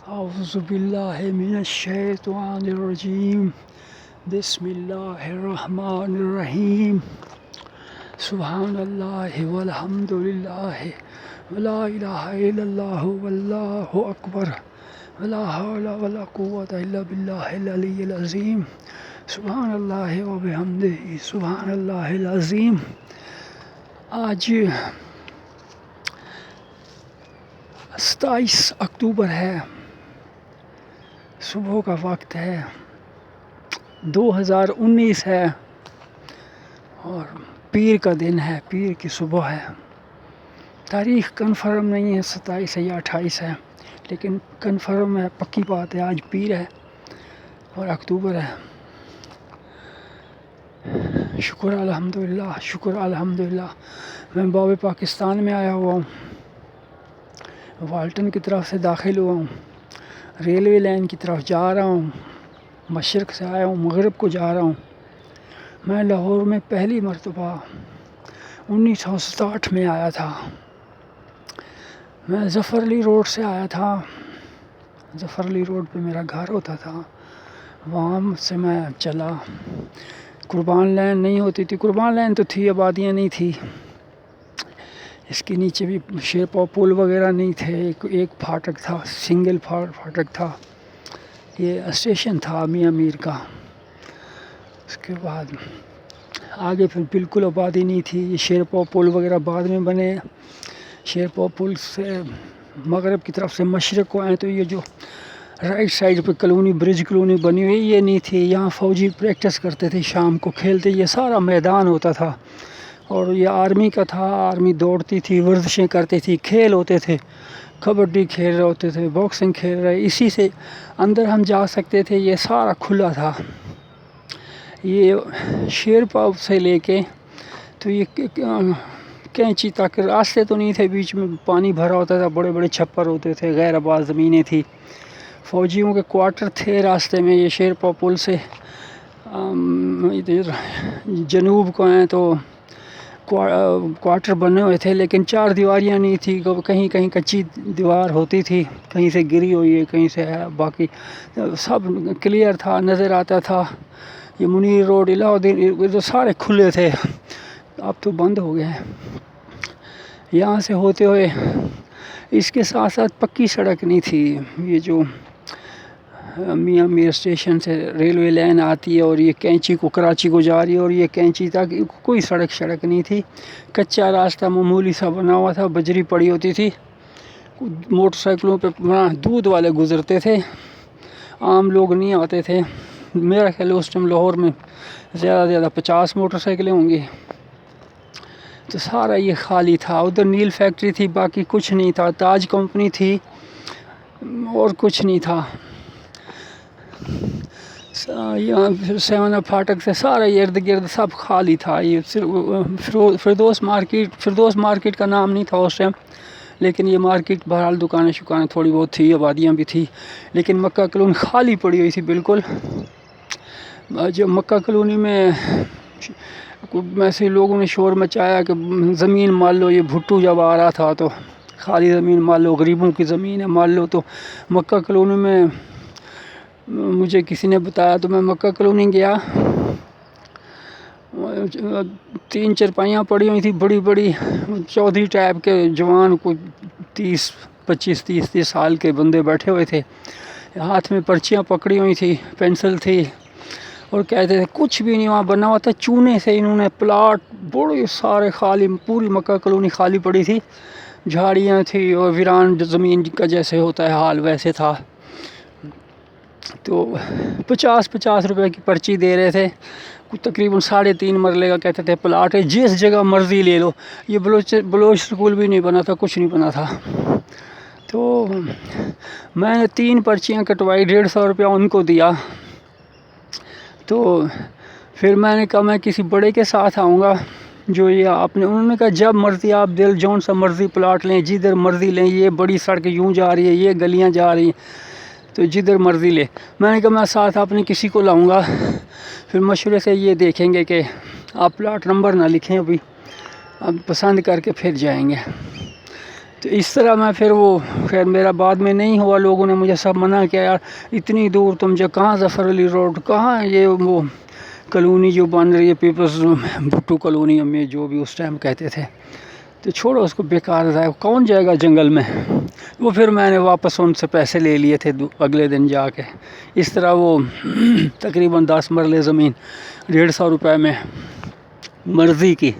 اعوذ باللہ من الشیطان الرجیم بسم اللہ الرحمن الرحیم سبحان اللہ والحمد للہ ولا الہ الا اللہ واللہ اکبر ولا حول ولا قوة الا باللہ العلی العظیم سبحان اللہ وبحمدہ سبحان اللہ العظیم۔ آج 27 اکتوبر ہے، صبح کا وقت ہے، 2019 ہے اور پیر کا دن ہے، پیر کی صبح ہے۔ تاریخ کنفرم نہیں ہے 27 ہے یا 28 ہے، لیکن کنفرم ہے، پکی بات ہے، آج پیر ہے اور اکتوبر ہے۔ شکر الحمدللہ، شکر الحمدللہ۔ میں باب پاکستان میں آیا ہوا ہوں، والٹن کی طرف سے داخل ہوا ہوں، ریلوے لائن کی طرف جا رہا ہوں، مشرق سے آیا ہوں، مغرب کو جا رہا ہوں۔ میں لاہور میں پہلی مرتبہ 1967 میں آیا تھا۔ میں ظفر علی روڈ سے آیا تھا، ظفر علی روڈ پہ میرا گھر ہوتا تھا، وہاں سے میں چلا۔ قربان لین نہیں ہوتی تھی، قربان لین تو تھی، آبادیاں نہیں تھی، اس کے نیچے بھی شیرپا پل وغیرہ نہیں تھے، ایک پھاٹک تھا، سنگل پھاٹک تھا، یہ اسٹیشن تھا میاں میر کا۔ اس کے بعد آگے پھر بالکل آبادی نہیں تھی، یہ شیرپا پل وغیرہ بعد میں بنے۔ شیرپا پل سے مغرب کی طرف سے مشرق کو آئے تو یہ جو رائٹ سائڈ پہ کالونی، برج کالونی بنی ہوئی، یہ نہیں تھی۔ یہاں فوجی پریکٹس کرتے تھے، شام کو کھیلتے، یہ سارا میدان ہوتا تھا اور یہ آرمی کا تھا، آرمی دوڑتی تھی، ورزشیں کرتی تھی، کھیل ہوتے تھے، کبڈی کھیل رہے ہوتے تھے، باکسنگ کھیل رہے، اسی سے اندر ہم جا سکتے تھے، یہ سارا کھلا تھا۔ یہ شیرپا سے لے کے تو یہ کینچی تک راستے تو نہیں تھے، بیچ میں پانی بھرا ہوتا تھا، بڑے بڑے چھپر ہوتے تھے، غیر آباد زمینیں تھی، فوجیوں کے کوارٹر تھے راستے میں۔ یہ شیرپا پل سے ادھر جنوب کو آئیں تو کوارٹر بنے ہوئے تھے، لیکن چار دیواریاں نہیں تھی، کہیں کہیں کچی دیوار ہوتی تھی، کہیں سے گری ہوئی ہے، کہیں سے ہے، باقی سب کلیئر تھا، نظر آتا تھا۔ یہ منیر روڈ، الہ الدین، سارے کھلے تھے، اب تو بند ہو گئے ہیں۔ یہاں سے ہوتے ہوئے اس کے ساتھ ساتھ پکی سڑک نہیں تھی، یہ جو میاں میر اسٹیشن سے ریلوے لائن آتی ہے اور یہ کینچی کو کراچی کو جا رہی ہے، اور یہ کینچی تک کوئی سڑک نہیں تھی، کچا راستہ معمولی سا بنا ہوا تھا، بجری پڑی ہوتی تھی، موٹر سائیکلوں پہ دودھ والے گزرتے تھے، عام لوگ نہیں آتے تھے۔ میرا خیال اس ٹائم لاہور میں زیادہ سے زیادہ 50 موٹر سائیکلیں ہوں گی، تو سارا یہ خالی تھا۔ ادھر نیل فیکٹری تھی، باقی کچھ نہیں تھا، تاج کمپنی تھی اور کچھ نہیں تھا۔ یہاں پھر 7 اپ پھاٹک سے سارا ارد گرد سب خالی تھا۔ یہ فردوس مارکیٹ کا نام نہیں تھا اس ٹائم، لیکن یہ مارکیٹ بہرحال دکانیں شکانیں تھوڑی بہت تھی، آبادیاں بھی تھی، لیکن مکہ کالونی خالی پڑی ہوئی تھی بالکل۔ جو مکہ کالونی میں ایسے لوگوں نے شور مچایا کہ زمین مان لو، یہ بھٹو جب آ رہا تھا تو خالی زمین مان لو، غریبوں کی زمین ہے مان لو، تو مکہ کالونی میں مجھے کسی نے بتایا تو میں مکہ کالونی گیا، 3 چرپائیاں پڑی ہوئی تھی بڑی بڑی، چودھری ٹائپ کے جوان، کوئی 25-30 سال کے بندے بیٹھے ہوئے تھے، ہاتھ میں پرچیاں پکڑی ہوئی تھی، پینسل تھی، اور کہتے تھے کچھ بھی نہیں وہاں بنا ہوا تھا، چونے سے انہوں نے پلاٹ بڑے سارے خالی، پوری مکہ کالونی خالی پڑی تھی، جھاڑیاں تھی اور ویران زمین کا جیسے ہوتا ہے حال ویسے تھا۔ تو 50 روپے کی پرچی دے رہے تھے، تقریباً 3.5 مرلے کا کہتے تھے پلاٹ ہے، جس جگہ مرضی لے لو۔ یہ بلوچ سکول بھی نہیں بنا تھا، کچھ نہیں بنا تھا۔ تو میں نے 3 پرچیاں کٹوائی، 150 روپیہ ان کو دیا۔ تو پھر میں نے کہا میں کسی بڑے کے ساتھ آؤں گا، جو یہ انہوں نے کہا جب مرضی آپ دل جون سا مرضی پلاٹ لیں، جدھر مرضی لیں، یہ بڑی سڑک یوں جا رہی ہے، یہ گلیاں جا رہی ہیں، تو جدھر مرضی لے۔ میں نے کہا میں ساتھ اپنے کسی کو لاؤں گا، پھر مشورے سے یہ دیکھیں گے کہ آپ پلاٹ نمبر نہ لکھیں، ابھی اب پسند کر کے پھر جائیں گے۔ تو اس طرح میں پھر وہ خیر میرا بعد میں نہیں ہوا، لوگوں نے مجھے سب منع کیا، یار اتنی دور تم جو کہاں ظفر علی روڈ، کہاں یہ وہ کالونی جو بن رہی ہے پیپلز بھٹو کالونی میں جو بھی اس ٹائم کہتے تھے، تو چھوڑو اس کو، بیکار ہے، کون جائے گا جنگل میں۔ وہ پھر میں نے واپس ان سے پیسے لے لیے تھے اگلے دن جا کے، اس طرح وہ تقریباً 10 مرلے زمین 150 روپے میں مرضی کی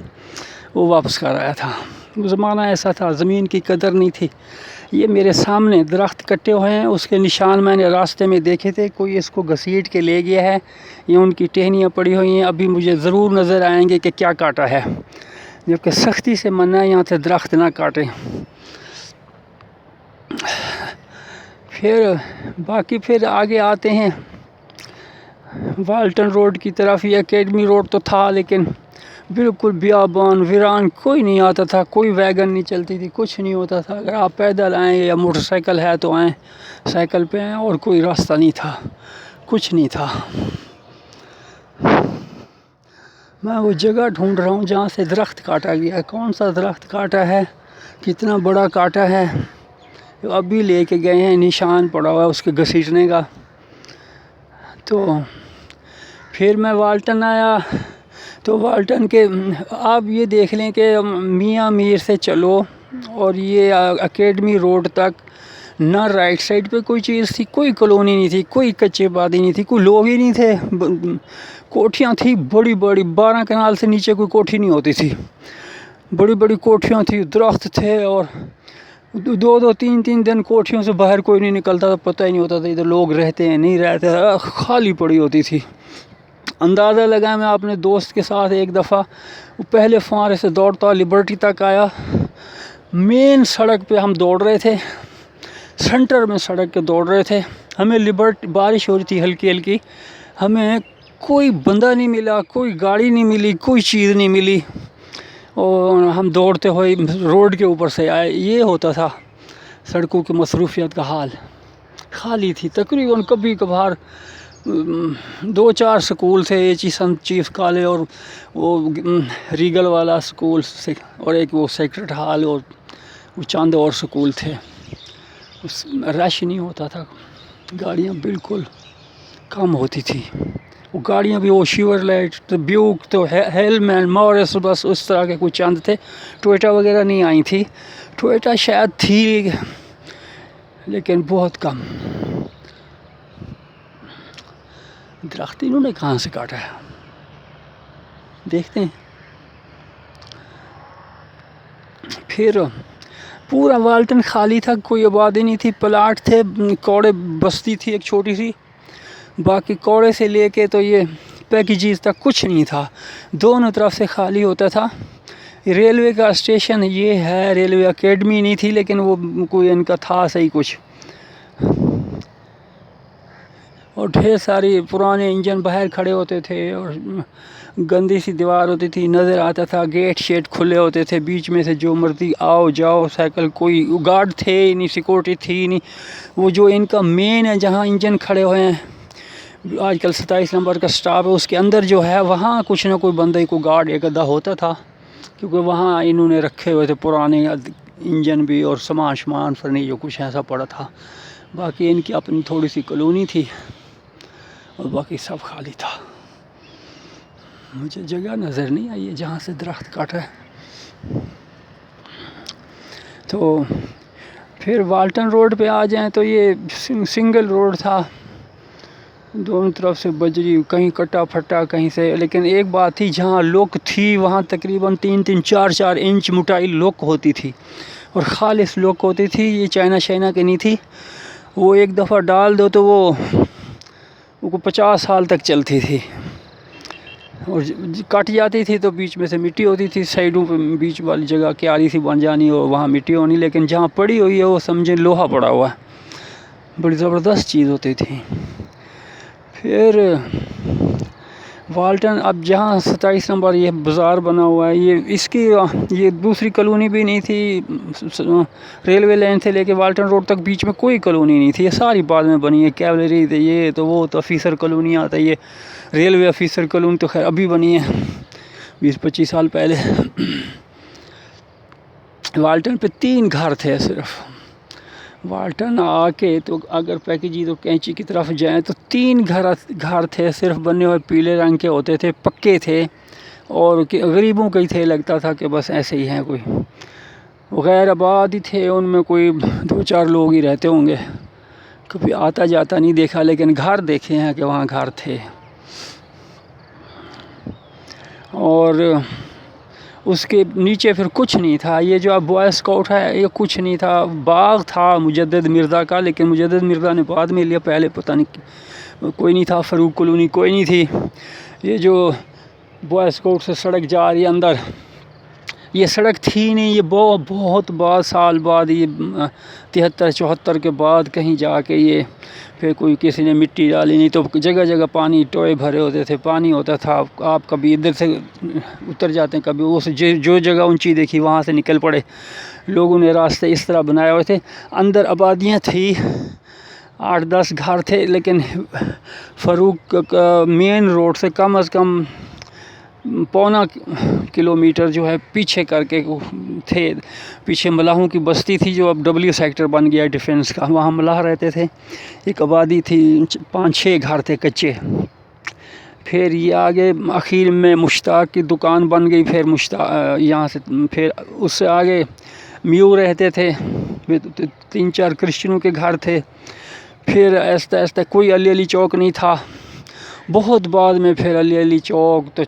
وہ واپس کر آیا تھا۔ وہ زمانہ ایسا تھا، زمین کی قدر نہیں تھی۔ یہ میرے سامنے درخت کٹے ہوئے ہیں، اس کے نشان میں نے راستے میں دیکھے تھے، کوئی اس کو گھسیٹ کے لے گیا ہے، یہ ان کی ٹہنیاں پڑی ہوئی ہیں، ابھی مجھے ضرور نظر آئیں گے کہ کیا کاٹا ہے، جبکہ سختی سے منع ہے یہاں سے درخت نہ کاٹیں۔ پھر باقی پھر آگے آتے ہیں والٹن روڈ کی طرف، یہ اکیڈمی روڈ تو تھا لیکن بالکل بیابان ویران، کوئی نہیں آتا تھا، کوئی ویگن نہیں چلتی تھی، کچھ نہیں ہوتا تھا، اگر آپ پیدل آئیں یا موٹر سائیکل ہے تو آئیں، سائیکل پہ آئیں، اور کوئی راستہ نہیں تھا، کچھ نہیں تھا۔ میں وہ جگہ ڈھونڈ رہا ہوں جہاں سے درخت کاٹا گیا ہے، کون سا درخت کاٹا ہے، کتنا بڑا کاٹا ہے، ابھی لے کے گئے ہیں، نشان پڑا ہوا ہے اس کے گھسیٹنے کا۔ تو پھر میں والٹن آیا، تو والٹن کے آپ یہ دیکھ لیں کہ میاں میر سے چلو اور یہ اکیڈمی روڈ تک، نہ رائٹ سائڈ پہ کوئی چیز تھی، کوئی کالونی نہیں تھی، کوئی کچے بادی نہیں تھی، کوئی لوگ ہی نہیں تھے، کوٹھیاں تھیں بڑی بڑی، 12 کنال سے نیچے کوئی کوٹھی نہیں ہوتی تھی، بڑی بڑی کوٹھیاں تھیں، درخت تھے، اور 2-3 دن کوٹھیوں سے باہر کوئی نہیں نکلتا تھا، پتہ ہی نہیں ہوتا تھا ادھر لوگ رہتے ہیں نہیں رہتے، خالی پڑی ہوتی تھی۔ اندازہ لگا میں اپنے دوست کے ساتھ ایک دفعہ وہ پہلے فوارے سے دوڑتا لبرٹی تک آیا، مین سڑک پہ ہم دوڑ رہے تھے، سینٹر میں سڑک کے دوڑ رہے تھے، ہمیں بارش ہو رہی تھی ہلکی ہلکی، ہمیں کوئی بندہ نہیں ملا، کوئی گاڑی نہیں ملی، کوئی چیز نہیں ملی، اور ہم دوڑتے ہوئے روڈ کے اوپر سے آئے۔ یہ ہوتا تھا سڑکوں کی مصروفیت کا حال، خالی تھی تقریباً، کبھی کبھار 2-4 سکول تھے، سنت چیف کالج اور وہ ریگل والا سکول سے، اور ایک وہ سیکرٹ ہال، اور وہ چند اور سکول تھے، رش نہیں ہوتا تھا، گاڑیاں بالکل کم ہوتی تھی، وہ گاڑیاں بھی وہ شیور لائٹ، بیوک، تو ہیلمین، مورس، بس اس طرح کے کچھ چند تھے، ٹوئیٹا وغیرہ نہیں آئی تھی، ٹوئیٹا شاید تھی لیکن بہت کم۔ درخت انہوں نے کہاں سے کاٹا ہے دیکھتے ہیں۔ پھر پورا والٹن خالی تھا، کوئی آبادی نہیں تھی، پلاٹ تھے، کوڑے بستی تھی ایک چھوٹی سی، باقی کوڑے سے لے کے تو یہ پیکیجز تک کچھ نہیں تھا، دونوں طرف سے خالی ہوتا تھا۔ ریلوے کا اسٹیشن یہ ہے، ریلوے اکیڈمی نہیں تھی لیکن وہ کوئی ان کا تھا صحیح کچھ، اور ڈھیر ساری پرانے انجن باہر کھڑے ہوتے تھے، اور گندی سی دیوار ہوتی تھی، نظر آتا تھا، گیٹ شیٹ کھلے ہوتے تھے، بیچ میں سے جو مرضی آؤ جاؤ، سائیکل، کوئی گارڈ تھے ہی نہیں، سیکورٹی تھی نہیں۔ وہ جو ان کا مین ہے جہاں انجن کھڑے ہوئے ہیں، آج کل 27 نمبر کا سٹاپ ہے، اس کے اندر جو ہے وہاں کچھ نہ کوئی بندہ کو گارڈ ایک آدھا ہوتا تھا، کیونکہ وہاں انہوں نے رکھے ہوئے تھے پرانے انجن بھی، اور سامان فرنیچر کچھ ایسا پڑا تھا۔ باقی ان کی اپنی تھوڑی سی کالونی تھی، اور باقی سب خالی تھا۔ مجھے جگہ نظر نہیں آئی ہے جہاں سے درخت کاٹا ہے۔ تو پھر والٹن روڈ پہ آ جائیں تو یہ سنگل روڈ تھا، دونوں طرف سے بجری، کہیں کٹا پھٹا کہیں سے، لیکن ایک بات تھی، جہاں لوک تھی وہاں تقریباً 3-3 4-4 انچ موٹائی لوک ہوتی تھی، اور خالص لوک ہوتی تھی، یہ چائنا کی نہیں تھی، وہ ایک دفعہ ڈال دو تو وہ 50 سال تک چلتی تھی، اور کٹ جاتی تھی تو بیچ میں سے مٹی ہوتی تھی، سائڈوں پہ بیچ والی جگہ کیاری سی بن جانی اور وہاں مٹی ہونی، لیکن جہاں پڑی ہوئی ہے وہ سمجھیں لوہا پڑا ہوا ہے، بڑی زبردست چیز ہوتی تھی۔ پھر والٹن، اب جہاں 27 نمبر یہ بازار بنا ہوا ہے، یہ دوسری کالونی بھی نہیں تھی، ریلوے لائن سے لے کے والٹن روڈ تک بیچ میں کوئی کالونی نہیں تھی، یہ ساری بعد میں بنی ہے، کیولری تھے، یہ تو وہ تو آفیسر کالونی آتا ہے، یہ ریلوے آفیسر کالونی تو خیر ابھی بنی ہے 20-25 سال پہلے۔ والٹن پہ 3 گھر تھے صرف. والٹن آ کے تو اگر پیکیجی تو کینچی کی طرف جائیں تو 3 گھر تھے صرف بنے ہوئے، پیلے رنگ کے ہوتے تھے، پکے تھے، اور غریبوں کے ہی تھے، لگتا تھا کہ بس ایسے ہی ہیں، کوئی غیر آباد ہی تھے، ان میں کوئی 2-4 لوگ ہی رہتے ہوں گے. کبھی آتا جاتا نہیں دیکھا، لیکن گھر دیکھے ہیں کہ وہاں گھر تھے. اور اس کے نیچے پھر کچھ نہیں تھا. یہ جو اب بوائے اسکاؤٹ ہے یہ کچھ نہیں تھا. باغ تھا مجدد مرزا کا، لیکن مجدد مرزا نے بعد میں لیا، پہلے پتہ نہیں کوئی نہیں تھا. فاروق کالونی کوئی نہیں تھی. یہ جو بوائے اسکاؤٹ سے سڑک جا رہی ہے اندر، یہ سڑک تھی نہیں. یہ بہت بعد سال بعد، یہ 73-74 کے بعد کہیں جا کے یہ پھر کوئی کسی نے مٹی ڈالی. نہیں تو جگہ جگہ پانی ٹوئے بھرے ہوتے تھے، پانی ہوتا تھا. آپ کبھی ادھر سے اتر جاتے ہیں، کبھی اس جو جگہ اونچی دیکھی وہاں سے نکل پڑے. لوگوں نے راستے اس طرح بنائے ہوئے تھے. اندر آبادیاں تھی، 8-10 گھر تھے، لیکن فاروق مین روڈ سے کم از کم 1.25 کلومیٹر جو ہے پیچھے کر کے تھے. پیچھے ملاحوں کی بستی تھی جو اب W سیکٹر بن گیا ڈیفنس کا، وہاں ملاح رہتے تھے. ایک آبادی تھی، 5-6 گھر تھے کچے. پھر یہ آگے اخیر میں مشتاق کی دکان بن گئی. پھر یہاں سے پھر اس سے آگے میو رہتے تھے، 3-4 کرسچنوں کے گھر تھے. پھر ایستا ایستا کوئی علی چوک نہیں تھا. بہت بعد میں پھر علی چوک، تو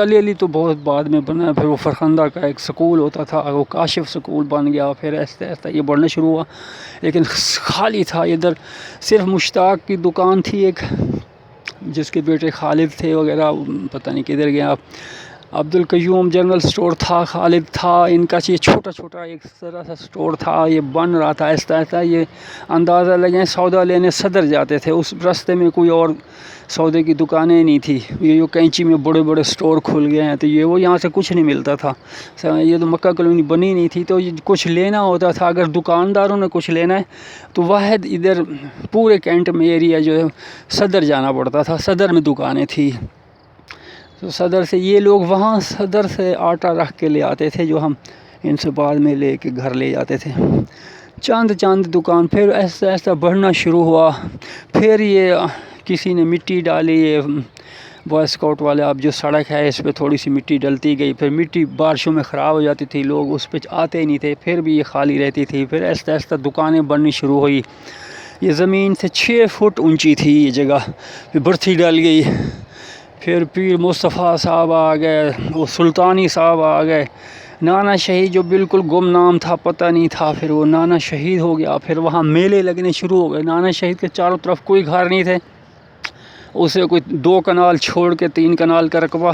علی تو بہت بعد میں بنا. پھر وہ فرخندہ کا ایک سکول ہوتا تھا، وہ کاشف سکول بن گیا. پھر ایستا ایستا یہ بڑھنا شروع ہوا، لیکن خالی تھا. ادھر صرف مشتاق کی دکان تھی ایک، جس کے بیٹے خالد تھے وغیرہ، پتہ نہیں کدھر گیا. عبد القیوم جنرل سٹور تھا، خالد تھا. ان کا یہ چھوٹا ایک ذرا سا سٹور تھا، یہ بن رہا تھا. ایسا ایسا یہ اندازہ لگیں سودا لینے صدر جاتے تھے. اس راستے میں کوئی اور سودے کی دکانیں نہیں تھی. یہ جو کینچی میں بڑے بڑے سٹور کھل گئے ہیں، تو یہ وہ یہاں سے کچھ نہیں ملتا تھا. یہ تو مکہ کالونی بنی نہیں تھی، تو کچھ لینا ہوتا تھا. اگر دکانداروں نے کچھ لینا ہے تو واحد ادھر پورے کینٹ میں ایریا جو ہے صدر جانا پڑتا تھا. صدر میں دکانیں تھی، تو صدر سے یہ لوگ وہاں صدر سے آٹا رکھ کے لے آتے تھے، جو ہم ان سے بعد میں لے کے گھر لے جاتے تھے. چند دکان. پھر ایسا ایسا بڑھنا شروع ہوا. پھر یہ کسی نے مٹی ڈالی. یہ بوائے اسکاؤٹ والے، اب جو سڑک ہے اس پہ تھوڑی سی مٹی ڈلتی گئی. پھر مٹی بارشوں میں خراب ہو جاتی تھی، لوگ اس پہ آتے ہی نہیں تھے. پھر بھی یہ خالی رہتی تھی. پھر ایسا ایسا دکانیں بننی شروع ہوئی. یہ زمین سے 6 فٹ اونچی تھی یہ جگہ. پھر برتھی ڈل گئی. پھر پیر مصطفیٰ صاحب آ گئے، وہ سلطانی صاحب آ گئے. نانا شہید جو بالکل گمنام تھا، پتہ نہیں تھا، پھر وہ نانا شہید ہو گیا. پھر وہاں میلے لگنے شروع ہو گئے. نانا شہید کے چاروں طرف کوئی گھر نہیں تھے. اسے کوئی 2 کنال چھوڑ کے 3 کنال کا رقبہ.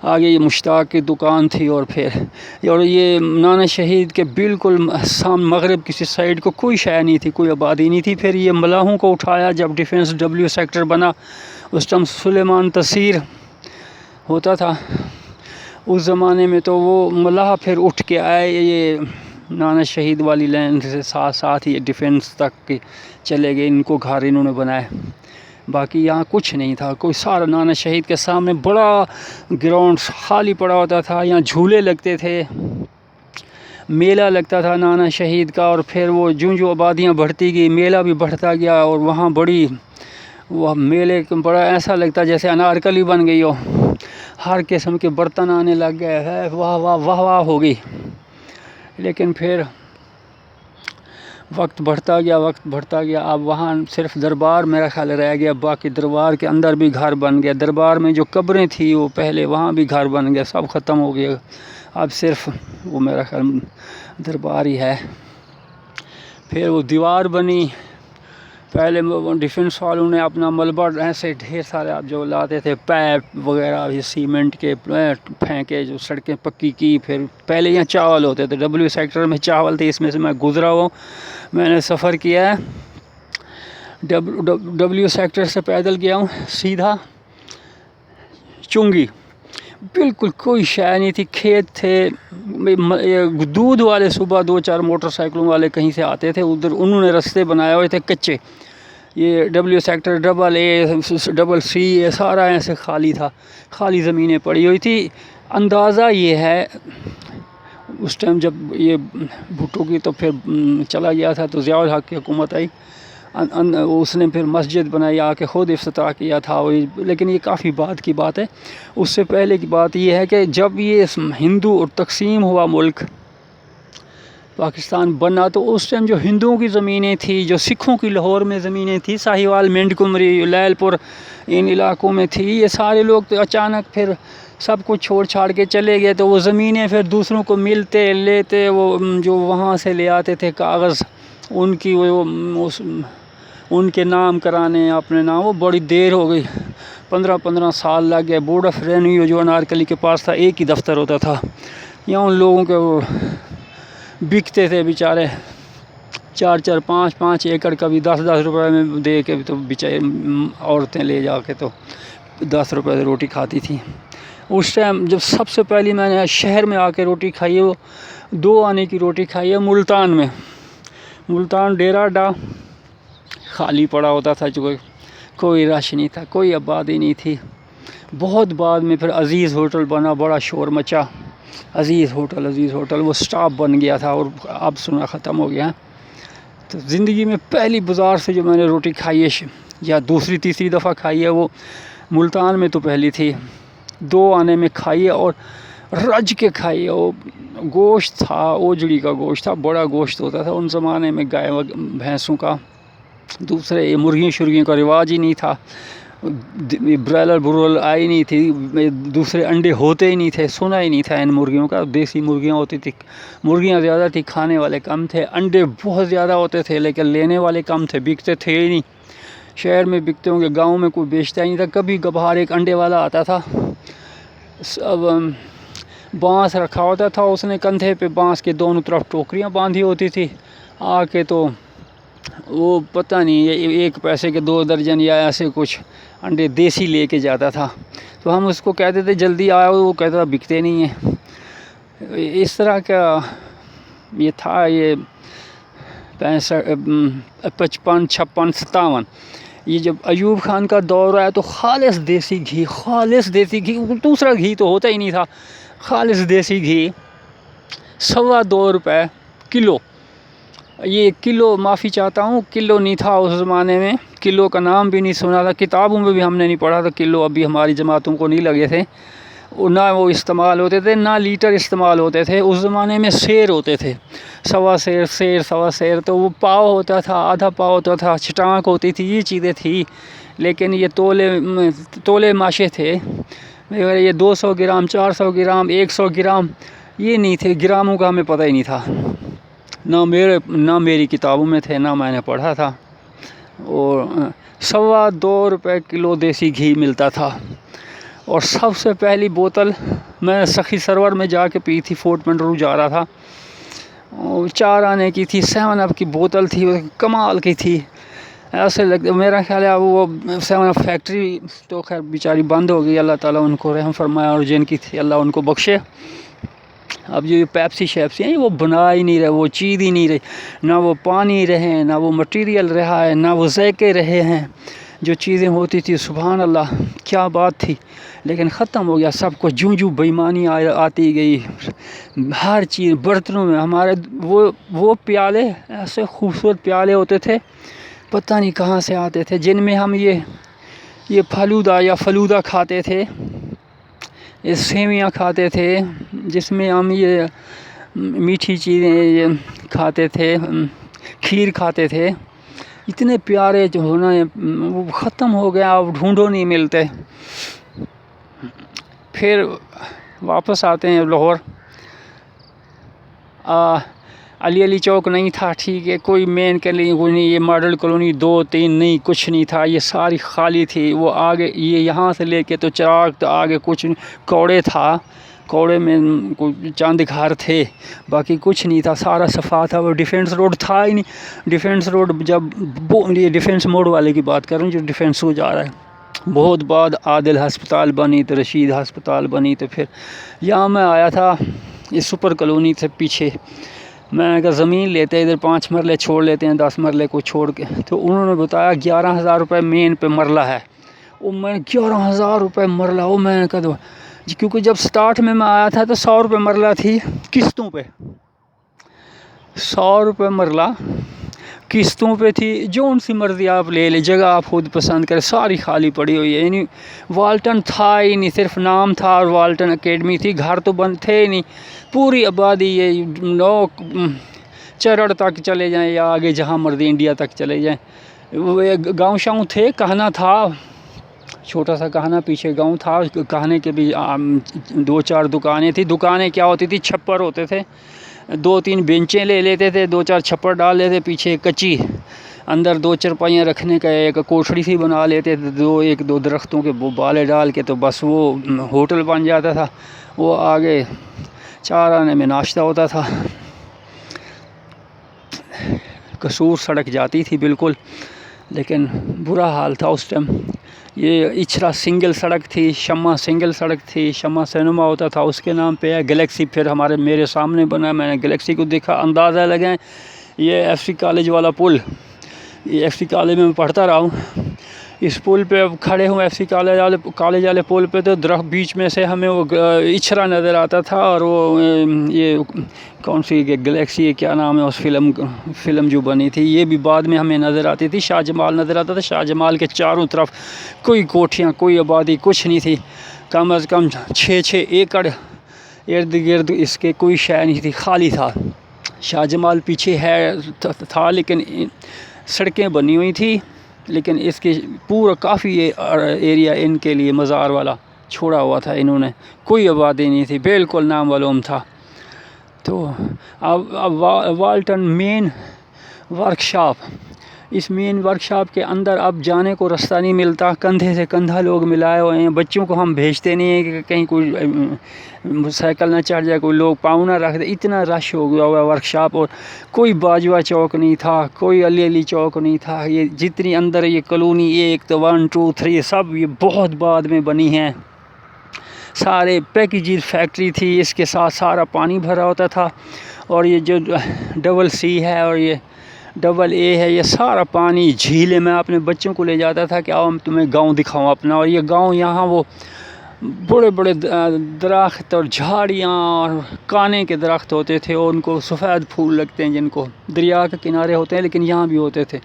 آگے یہ مشتاق کی دکان تھی. اور یہ نانا شہید کے بالکل مغرب کسی سائڈ کو کوئی شے نہیں تھی، کوئی آبادی نہیں تھی. پھر یہ ملاحوں کو اٹھایا جب ڈیفنس W سیکٹر بنا. اس ٹائم سلیمان تصیر ہوتا تھا اس زمانے میں، تو وہ ملاح پھر اٹھ کے آئے. یہ نانا شہید والی لائن سے ساتھ ہی ڈیفنس تک کے چلے گئے. ان کو گھر انہوں نے بنائے. باقی یہاں کچھ نہیں تھا. کوئی سارا نانا شہید کے سامنے بڑا گراؤنڈ خالی پڑا ہوتا تھا. یہاں جھولے لگتے تھے، میلہ لگتا تھا نانا شہید کا. اور پھر وہ جو آبادیاں بڑھتی گئی، میلہ بھی بڑھتا گیا. اور وہاں وہ میلے بڑا ایسا لگتا جیسے انارکلی بن گئی ہو. ہر قسم کے برتن آنے لگ گئے. ہے واہ واہ واہ واہ ہو گئی. لیکن پھر وقت بڑھتا گیا. اب وہاں صرف دربار میرا خیال رہ گیا. باقی دربار کے اندر بھی گھر بن گیا. دربار میں جو قبریں تھیں وہ پہلے وہاں بھی گھر بن گیا. سب ختم ہو گیا. اب صرف وہ میرا خیال دربار ہی ہے. پھر وہ دیوار بنی. پہلے ڈیفنس والوں نے اپنا ملبہ ایسے ڈھیر سارے آپ جو لاتے تھے، پیپ وغیرہ، یہ سیمنٹ کے پھینکے، جو سڑکیں پکی کی. پھر پہلے یہاں چاول ہوتے تھے، W سیکٹر میں چاول تھے. اس میں سے میں گزرا ہوں، میں نے سفر کیا ہے. W سیکٹر سے پیدل گیا ہوں سیدھا چنگی. بالکل کوئی شے نہیں تھی. کھیت تھے. دودھ والے صبح 2-4 موٹر سائیکلوں والے کہیں سے آتے تھے. ادھر انہوں نے رستے بنائے ہوئے تھے کچے. یہ W سیکٹر AA CC یہ سارا ایسے خالی تھا. خالی زمینیں پڑی ہوئی تھی. اندازہ یہ ہے اس ٹائم جب یہ بھٹو کی تو پھر چلا گیا تھا تو ضیاء الحق کی حکومت آئی، اس نے پھر مسجد بنائی، آ کے خود افتتاح کیا تھا، لیکن یہ کافی بعد کی بات ہے۔ اس سے پہلے کی بات یہ ہے کہ جب یہ ہندو اور تقسیم ہوا ملک پاکستان بنا، تو اس ٹائم جو ہندوؤں کی زمینیں تھیں، جو سکھوں کی لاہور میں زمینیں تھیں، ساہیوال، مینڈ کمری، لیل پور، ان علاقوں میں تھی، یہ سارے لوگ تو اچانک پھر سب کچھ چھوڑ چھاڑ کے چلے گئے، تو وہ زمینیں پھر دوسروں کو ملتے لیتے، وہ جو وہاں سے لے آتے تھے کاغذ ان کی، ان کے نام کرانے اپنے نام، وہ بڑی دیر ہو گئی، 15 سال لگ گئے۔ بورڈ آف ریونیو جو انارکلی کے پاس تھا، ایک ہی دفتر ہوتا تھا، یا ان لوگوں کے وہ بکتے تھے بیچارے، 4 5 ایکڑ کا بھی 10 روپے میں دے کے تو بیچارے عورتیں لے جا کے تو 10 روپے سے روٹی کھاتی تھیں۔ اس ٹائم جب سب سے پہلی میں نے شہر میں آ کے روٹی کھائی ہے، وہ 2 آنے کی روٹی کھائی ہے ملتان میں۔ ملتان ڈیرہ ڈا خالی پڑا ہوتا تھا، جو کوئی رش نہیں تھا، کوئی آبادی نہیں تھی۔ بہت بعد میں پھر عزیز ہوٹل بنا، بڑا شور مچا، عزیز ہوٹل وہ سٹاپ بن گیا تھا، اور اب سنا ختم ہو گیا۔ تو زندگی میں پہلی بازار سے جو میں نے روٹی کھائی ہے، یا دوسری تیسری دفعہ کھائی ہے، وہ ملتان میں تو پہلی تھی، 2 آنے میں کھائی ہے، اور رج کے کھائی ہے۔ وہ گوشت تھا، اوجڑی کا گوشت تھا، بڑا گوشت ہوتا تھا ان زمانے میں، گائے بھینسوں کا، دوسرے یہ مرغیوں شرغیوں کا رواج ہی نہیں تھا، برائلر برول آئی نہیں تھی، دوسرے انڈے ہوتے ہی نہیں تھے، سنا ہی نہیں تھا ان مرغیوں کا۔ دیسی مرغیاں ہوتی تھی، مرغیاں زیادہ تھی، کھانے والے کم تھے، انڈے بہت زیادہ ہوتے تھے لیکن لینے والے کم تھے، بکتے تھے ہی نہیں۔ شہر میں بکتے ہوں گے، گاؤں میں کوئی بیچتا ہی نہیں تھا۔ کبھی کبھار ایک انڈے والا آتا تھا، بانس رکھا ہوتا تھا، اس نے کندھے پہ بانس کے دونوں طرف ٹوکریاں باندھی ہوتی تھی، آ کے تو وہ پتہ نہیں 1 پیسے کے 2 درجن یا ایسے کچھ انڈے دیسی لے کے جاتا تھا، تو ہم اس کو کہتے تھے جلدی آؤ، وہ کہتا تھا بکتے نہیں ہیں۔ اس طرح کا یہ تھا، یہ 55 56 57 یہ جب ایوب خان کا دور آیا تو خالص دیسی گھی، دوسرا گھی تو ہوتا ہی نہیں تھا، خالص دیسی گھی 2.25 روپے کلو۔ یہ کلو، معافی چاہتا ہوں، کلو نہیں تھا اس زمانے میں، کلو کا نام بھی نہیں سنا تھا، کتابوں میں بھی ہم نے نہیں پڑھا تھا، کلو ابھی ہماری جماعتوں کو نہیں لگے تھے، نہ وہ استعمال ہوتے تھے، نہ لیٹر استعمال ہوتے تھے۔ اس زمانے میں سیر ہوتے تھے، 1.25 سیر، 1.25 سیر، تو وہ پاؤ ہوتا تھا، آدھا پاؤ ہوتا تھا، چھٹانک ہوتی تھی، یہ چیزیں تھی۔ لیکن یہ تولے ماشے تھے، یہ 200 گرام، 400 گرام، 100 گرام، یہ نہیں تھے، گراموں کا ہمیں پتہ ہی نہیں تھا، نہ میری کتابوں میں تھے، نہ میں نے پڑھا تھا۔ اور 2.25 روپے کلو دیسی گھی ملتا تھا۔ اور سب سے پہلی بوتل میں سخی سرور میں جا کے پی تھی، فورٹ منڈرو جا رہا تھا، 4 آنے کی تھی، 7 اپ کی بوتل تھی، کمال کی تھی، ایسے لگتا، میرا خیال ہے وہ 7 اپ فیکٹری تو خیر بیچاری بند ہو گئی، اللہ تعالیٰ ان کو رحم فرمایا، اور جن کی تھی اللہ ان کو بخشے۔ اب جو یہ پیپسی شیپسی ہیں وہ بنا ہی نہیں رہے، وہ چیز ہی نہیں رہی، نہ وہ پانی رہے، نہ وہ مٹیریل رہا ہے، نہ وہ ذائقے رہے ہیں۔ جو چیزیں ہوتی تھی سبحان اللہ کیا بات تھی، لیکن ختم ہو گیا سب کچھ، جوں بے ایمانی آتی گئی، ہر چیز برتنوں میں ہمارے وہ پیالے، ایسے خوبصورت پیالے ہوتے تھے، پتہ نہیں کہاں سے آتے تھے، جن میں ہم یہ فلودہ کھاتے تھے، یہ سیویاں کھاتے تھے، جس میں ہم یہ میٹھی چیزیں یہ کھاتے تھے، کھیر کھاتے تھے، اتنے پیارے جو ہونا وہ ختم ہو گیا، اب ڈھونڈو نہیں ملتے۔ پھر واپس آتے ہیں لاہور، علی چوک نہیں تھا، ٹھیک ہے، کوئی مین کالونی کوئی نہیں، یہ ماڈل کالونی 2 3 نہیں، کچھ نہیں تھا، یہ ساری خالی تھی۔ وہ آگے یہ یہاں سے لے کے تو چراغ تو آگے کچھ کوڑے تھا، کوڑے میں کوئی چاند گھر تھے، باقی کچھ نہیں تھا، سارا صفا تھا۔ وہ ڈیفینس روڈ تھا ہی نہیں، ڈیفینس روڈ جب یہ ڈیفینس موڑ والے کی بات کر رہا ہوں جو ڈیفینس ہو جا رہا ہے، بہت بعد عادل ہسپتال بنی، تو رشید ہسپتال بنی، تو پھر یہاں میں آیا تھا، یہ سپر کالونی سے پیچھے، میں نے کہا زمین لیتے ادھر 5 مرلے چھوڑ لیتے ہیں، 10 مرلے کو چھوڑ کے، تو انہوں نے بتایا 11,000 روپے مین پہ مرلہ ہے۔ وہ میں 11,000 روپے مرلہ، وہ میں نے کہا کیونکہ جب سٹارٹ میں آیا تھا تو 100 روپے مرلہ تھی قسطوں پہ، 100 روپے مرلہ قسطوں پہ تھی. جو ان سی مرضی آپ لے لیں، جگہ آپ خود پسند کریں، ساری خالی پڑی ہوئی ہے. یعنی والٹن تھا ہی نہیں، صرف نام تھا اور والٹن اکیڈمی تھی. گھر تو بند تھے ہی نہیں. پوری آبادی یہ لوگ چرڑ تک چلے جائیں یا آگے جہاں مرضی انڈیا تک چلے جائیں. وہ گاؤں شاؤں تھے، کہنا تھا، چھوٹا سا کہنا پیچھے گاؤں تھا. کہنے کے بھی 2-4 دکانیں تھیں. دکانیں کیا ہوتی تھی؟ چھپر ہوتے تھے، 2-3 بینچیں لے لیتے تھے، 2-4 چھپر ڈال لیتے، پیچھے کچی، اندر 2 چرپائیاں رکھنے کا ایک کوٹھڑی سی بنا لیتے تھے، 1-2 درختوں کے بالے ڈال کے، تو بس وہ ہوٹل بن جاتا تھا. وہ آگے 4 آنے میں ناشتہ ہوتا تھا. قصور سڑک جاتی تھی بالکل، لیکن برا حال تھا اس ٹائم. یہ اچھرا سنگل سڑک تھی، شمع سنگل سڑک تھی، شمع سینما ہوتا تھا اس کے نام پہ ہے. گلیکسی پھر میرے سامنے بنا، میں نے گلیکسی کو دیکھا. اندازہ لگائیں یہ ایف سی کالج والا پل، یہ ایف سی کالج میں پڑھتا رہا ہوں. اس پل پہ کھڑے ہوں ایف سی کالج والے پل پہ، تو درخت بیچ میں سے ہمیں وہ اچھرا نظر آتا تھا. اور وہ یہ کون سی گلیکسی کیا نام ہے اس فلم جو بنی تھی، یہ بھی بعد میں ہمیں نظر آتی تھی. شاہ جمال نظر آتا تھا. شاہ جمال کے چاروں طرف کوئی کوٹھیاں، کوئی آبادی، کچھ نہیں تھی. کم از کم 6 ایکڑ ارد گرد اس کے کوئی شے نہیں تھی، خالی تھا. شاہ جمال پیچھے ہے تھا، لیکن سڑکیں بنی ہوئی تھی، لیکن اس کے پورا کافی ایریا ان کے لیے مزار والا چھوڑا ہوا تھا انہوں نے. کوئی آبادی نہیں تھی، بالکل نامعلوم تھا. تو اب والٹن مین ورکشاپ، اس مین ورکشاپ کے اندر اب جانے کو رستہ نہیں ملتا. کندھے سے کندھا لوگ ملائے ہوئے ہیں. بچوں کو ہم بھیجتے نہیں ہیں کہ کہیں کوئی سائیکل نہ چڑھ جائے، کوئی لوگ پاؤں نہ رکھ دے. اتنا رش ہو گیا ہوا ورکشاپ. اور کوئی باجوہ چوک نہیں تھا، کوئی علی علی چوک نہیں تھا. یہ جتنی اندر یہ کالونی 1 تو 1 2 3 سب یہ بہت بعد میں بنی ہیں. سارے پیکیجز فیکٹری تھی، اس کے ساتھ سارا پانی بھرا ہوتا تھا. اور یہ جو ڈبل سی ہے اور یہ ڈبل اے ہے، یہ سارا پانی جھیلے میں اپنے بچوں کو لے جاتا تھا کہ آؤ ہم تمہیں گاؤں دکھاؤں اپنا. اور یہ گاؤں یہاں وہ بڑے بڑے درخت اور جھاڑیاں اور کانے کے درخت ہوتے تھے، اور ان کو سفید پھول لگتے ہیں جن کو دریا کے کنارے ہوتے ہیں، لیکن یہاں بھی ہوتے تھے.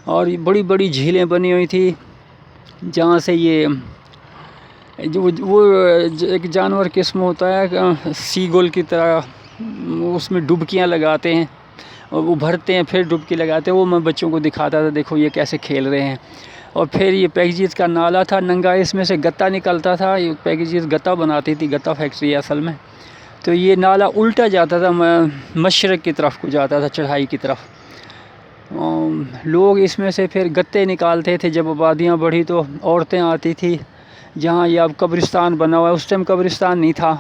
اور یہ بڑی بڑی جھیلیں بنی ہوئی تھی جہاں سے یہ وہ ایک جانور قسم ہوتا ہے سی گل کی طرح، اس میں ڈبکیاں لگاتے ہیں اور وہ بھرتے ہیں پھر ڈبکی لگاتے ہیں. وہ میں بچوں کو دکھاتا تھا، دیکھو یہ کیسے کھیل رہے ہیں. اور پھر یہ پیکیجز کا نالا تھا ننگا، اس میں سے گتا نکلتا تھا. یہ پیکیجز گتا بناتی تھی، گتا فیکٹری اصل میں. تو یہ نالا الٹا جاتا تھا، مشرق کی طرف کو جاتا تھا، چڑھائی کی طرف. لوگ اس میں سے پھر گتے نکالتے تھے. جب آبادیاں بڑھی تو عورتیں آتی تھی. جہاں یہ اب قبرستان بنا ہوا ہے، اس ٹائم قبرستان نہیں تھا،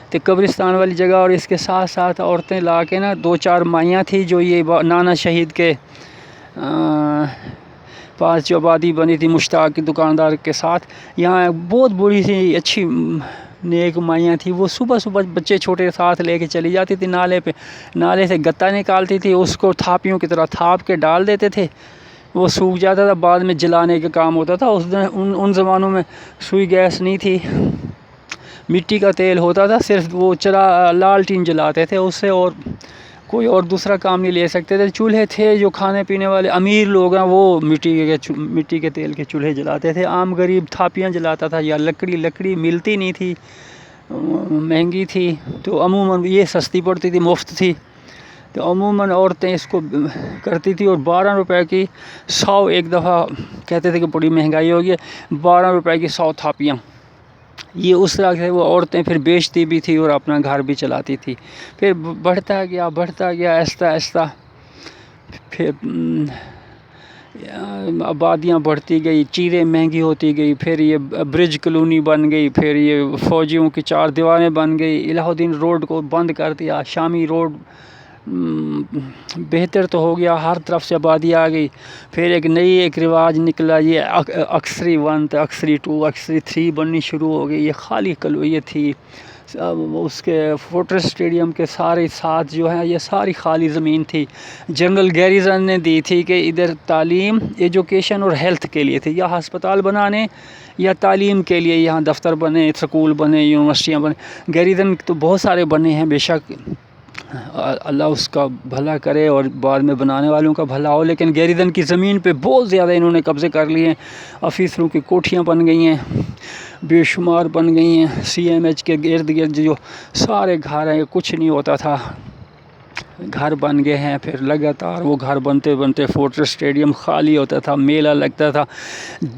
تو قبرستان والی جگہ. اور اس کے ساتھ ساتھ عورتیں لا کے نا 2-4 مائیاں تھی جو یہ نانا شہید کے پاس جو آبادی بنی تھی مشتاق کی دکاندار کے ساتھ، یہاں بہت بڑی سی اچھی نیک مائیاں تھی. وہ صبح صبح بچے چھوٹے ساتھ لے کے چلی جاتی تھی نالے پہ. نالے سے گتا نکالتی تھی، اس کو تھاپیوں کی طرح تھاپ کے ڈال دیتے تھے. وہ سوکھ جاتا تھا، بعد میں جلانے کا کام ہوتا تھا. ان زمانوں میں سوئی گیس نہیں تھی، مٹی کا تیل ہوتا تھا. صرف وہ لالٹین جلاتے تھے اس سے، اور کوئی اور دوسرا کام نہیں لے سکتے تھے. چولہے تھے، جو کھانے پینے والے امیر لوگ ہیں وہ مٹی کے تیل کے چولہے جلاتے تھے. عام غریب تھاپیاں جلاتا تھا، یا لکڑی ملتی نہیں تھی، مہنگی تھی. تو عموماً یہ سستی پڑتی تھی، مفت تھی. تو عموماً عورتیں اس کو کرتی تھی. اور 12 روپے کی 100 ایک دفعہ کہتے تھے کہ بڑی مہنگائی ہوگی، 12 روپے کی 100 تھاپیاں. یہ اس طرح سے وہ عورتیں پھر بیچتی بھی تھی اور اپنا گھر بھی چلاتی تھی. پھر بڑھتا گیا آہستہ آہستہ. پھر آبادیاں بڑھتی گئی، چیزیں مہنگی ہوتی گئی. پھر یہ برج کالونی بن گئی، پھر یہ فوجیوں کی 4 دیواریں بن گئی. الہ الدین روڈ کو بند کر دیا، شامی روڈ بہتر تو ہو گیا، ہر طرف سے آبادی آ گئی. پھر ایک رواج نکلا، یہ اکثری 1 تو اکثری 2 اکثری 3 بننی شروع ہو گئی. یہ خالی یہ تھی اس کے فورٹریس اسٹیڈیم کے سارے ساتھ جو ہے یہ ساری خالی زمین تھی. جنرل گیریزن نے دی تھی کہ ادھر تعلیم، ایجوکیشن اور ہیلتھ کے لیے تھی، یا ہسپتال بنانے یا تعلیم کے لیے یہاں دفتر بنے، سکول بنے، یونیورسٹیاں بنے. گیریدن تو بہت سارے بنے ہیں، بے شک اللہ اس کا بھلا کرے اور بعد میں بنانے والوں کا بھلا ہو، لیکن گیریدن کی زمین پہ بہت زیادہ انہوں نے قبضے کر لیے ہیں. آفیسروں کی کوٹھیاں بن گئی ہیں، بے شمار بن گئی ہیں. سی ایم ایچ کے ارد گرد جو سارے گھر ہیں، کچھ نہیں ہوتا تھا، گھر بن گئے ہیں. پھر لگاتار وہ گھر بنتے بنتے فورٹریس اسٹیڈیم خالی ہوتا تھا، میلہ لگتا تھا،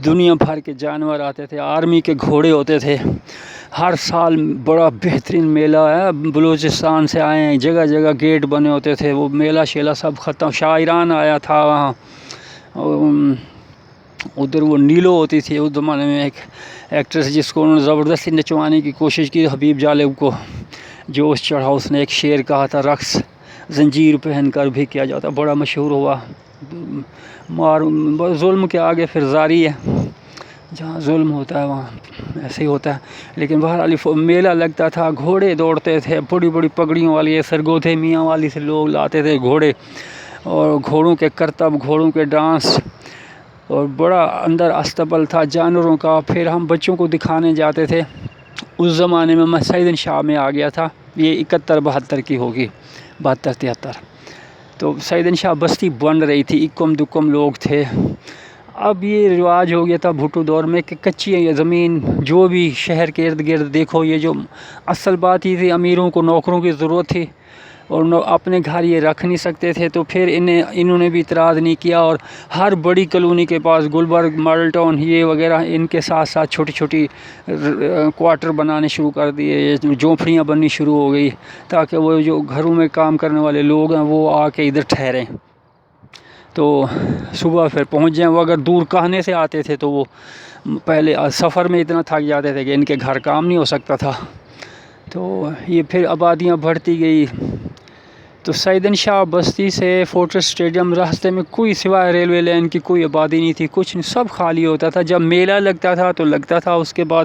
دنیا بھر کے جانور آتے تھے، آرمی کے گھوڑے ہوتے تھے. ہر سال بڑا بہترین میلہ ہے، بلوچستان سے آئے ہیں، جگہ جگہ گیٹ بنے ہوتے تھے. وہ میلہ شیلہ سب ختم. شاعران آیا تھا وہاں. ادھر وہ نیلو ہوتی تھی اس زمانے میں، ایک ایکٹریس جس کو انہوں نے زبردستی نچوانے کی کوشش کی، حبیب جالب کو جوش چڑھا. اس نے ایک شعر کہا تھا، رقص زنجیر پہن کر بھی کیا جاتا، بڑا مشہور ہوا. ظلم کے آگے پھر زاری ہے، جہاں ظلم ہوتا ہے وہاں ایسے ہی ہوتا ہے. لیکن بہرحال میلہ لگتا تھا، گھوڑے دوڑتے تھے، بڑی بڑی پگڑیوں والی سرگودھے میاں والی سے لوگ لاتے تھے گھوڑے، اور گھوڑوں کے کرتب، گھوڑوں کے ڈانس، اور بڑا اندر استبل تھا جانوروں کا. پھر ہم بچوں کو دکھانے جاتے تھے. اس زمانے میں سعید شاہ میں آ گیا تھا، یہ 71-72 کی ہوگی، 72-73. تو سعید شاہ بستی بن رہی تھی، اکم دکم لوگ تھے. اب یہ رواج ہو گیا تھا بھٹو دور میں کہ کچی ہے یہ زمین، جو بھی شہر کے ارد گرد دیکھو. یہ جو اصل بات یہ تھی، امیروں کو نوکروں کی ضرورت تھی اور اپنے گھر یہ رکھ نہیں سکتے تھے، تو پھر انہوں نے بھی اعتراض نہیں کیا، اور ہر بڑی کالونی کے پاس گلبرگ، ماڈل ٹاؤن یہ وغیرہ، ان کے ساتھ ساتھ چھوٹی چھوٹی کوارٹر بنانے شروع کر دیے، جھونپڑیاں بننی شروع ہو گئی، تاکہ وہ جو گھروں میں کام کرنے والے لوگ ہیں وہ آ کے ادھر ٹھہریں. تو صبح پھر پہنچ جائیں. وہ اگر دور کہانے سے آتے تھے تو وہ پہلے سفر میں اتنا تھک جاتے تھے کہ ان کے گھر کام نہیں ہو سکتا تھا. تو یہ پھر آبادیاں بڑھتی گئی. تو سعید شاہ بستی سے فورٹریس اسٹیڈیم راستے میں کوئی سوائے ریلوے لائن کی کوئی آبادی نہیں تھی، کچھ نہیں، سب خالی ہوتا تھا. جب میلہ لگتا تھا تو لگتا تھا، اس کے بعد